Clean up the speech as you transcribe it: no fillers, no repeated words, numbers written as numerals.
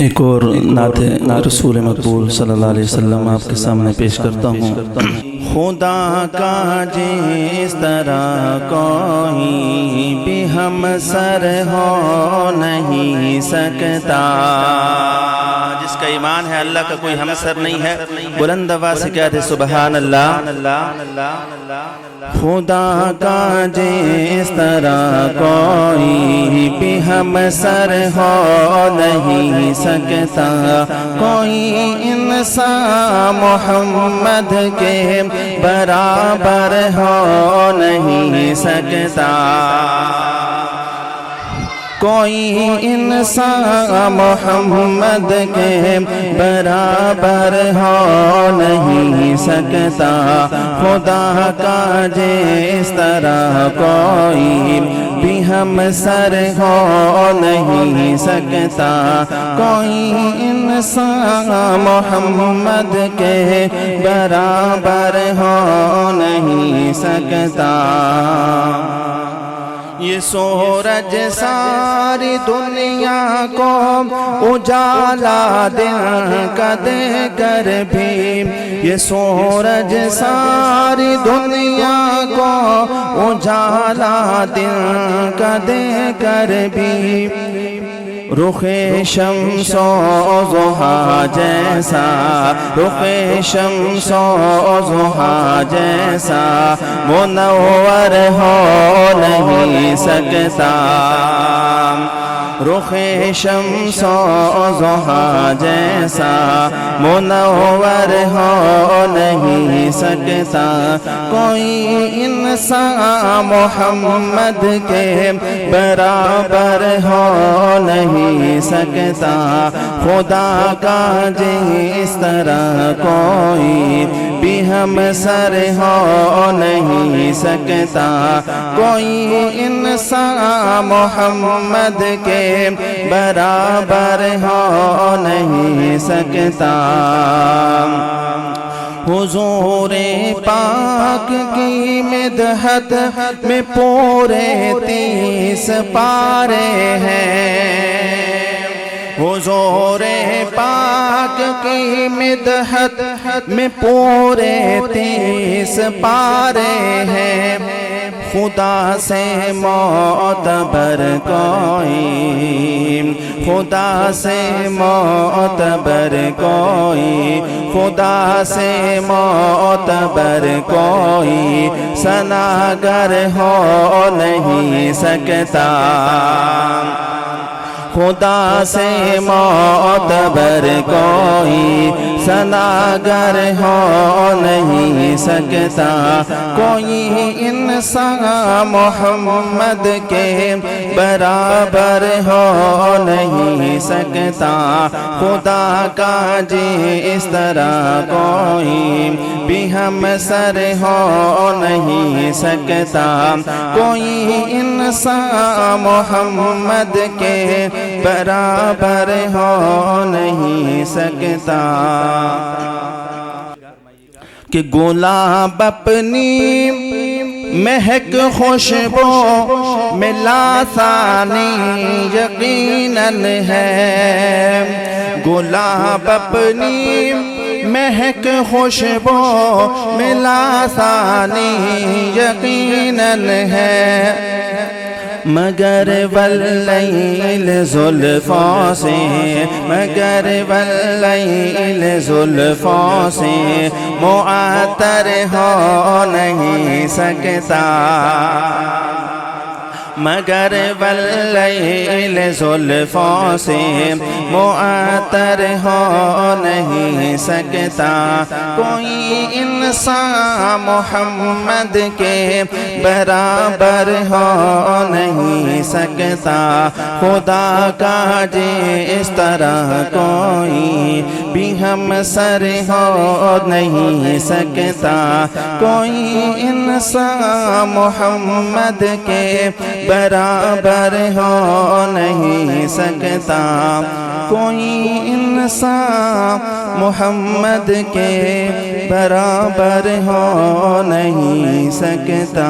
ایک اور نعت رسول مقبول صلی اللہ علیہ وسلم آپ کے سامنے پیش کرتا ہوں۔ خدا کا جس طرح کوئی بھی ہم سر ہو نہیں سکتا، جس کا ایمان ہے اللہ کا کوئی ہم سر نہیں ہے، بلند آواز سے کہتے سبحان اللہ۔ خدا کا جس طرح کوئی بھی ہم سر ہو نہیں سکتا، کوئی انسان محمد کے برابر ہو نہیں سکتا، کوئی انسان محمد کے برابر ہو نہیں سکتا، خدا کا جس طرح کوئی بھی ہم سر ہو نہیں سکتا، کوئی انسان محمد کے برابر ہو نہیں سکتا۔ یہ سورج ساری دنیا کو اجالا دل کا دے کر بھی، یہ سورج ساری دنیا کو اجالا دل کا دے کر بھی، رخ شمس و ضحیٰ جیسا، رخ شمس و ضحیٰ جیسا منور ہو نہیں سکتا، رخ شمس و ضحیٰ جیسا منور ہو نہیں سکتا، کوئی انسان محمد کے برابر ہو نہیں سکتا، خدا کا جس طرح کوئی بھی ہم سر ہو نہیں سکتا، کوئی انسان محمد کے برابر ہو نہیں سکتا۔ حضور پاک کی مدحت میں پورے 30 پارے ہیں، حضور پاک کی مدحت میں پورے 30 پارے ہیں، خدا سے معتبر کوئی، خدا سے معتبر کوئی، خدا سے معتبر کوئی ثناگر ہو نہیں سکتا، خدا سے معتبر کوئی ثناگر ہو نہیں سکتا، کوئی انسان محمد کے برابر ہو نہیں سکتا، خدا کا جس طرح کوئی بھی ہم سر ہو نہیں سکتا، کوئی انسان محمد کے برابر ہو نہیں سکتا، کہ گلاب اپنی مہک خوشبو میں ثانی یقیناً ہے، گلاب اپنی مہک خوشبو میں ثانی یقیناً ہے، مگر واللیل زلفوں سے، مگر واللیل زلفوں سے معطر ہو نہیں سکتا، مگر واللیل زلفوں سے معطر ہو نہیں سکتا، کوئی انسان محمد کے برابر ہو نہیں سکتا، خدا کا جس طرح کوئی بھی ہم سر ہو نہیں سکتا، کوئی انسان محمد کے برابر ہو نہیں سکتا، کوئی انسان محمد کے برابر ہو نہیں سکتا۔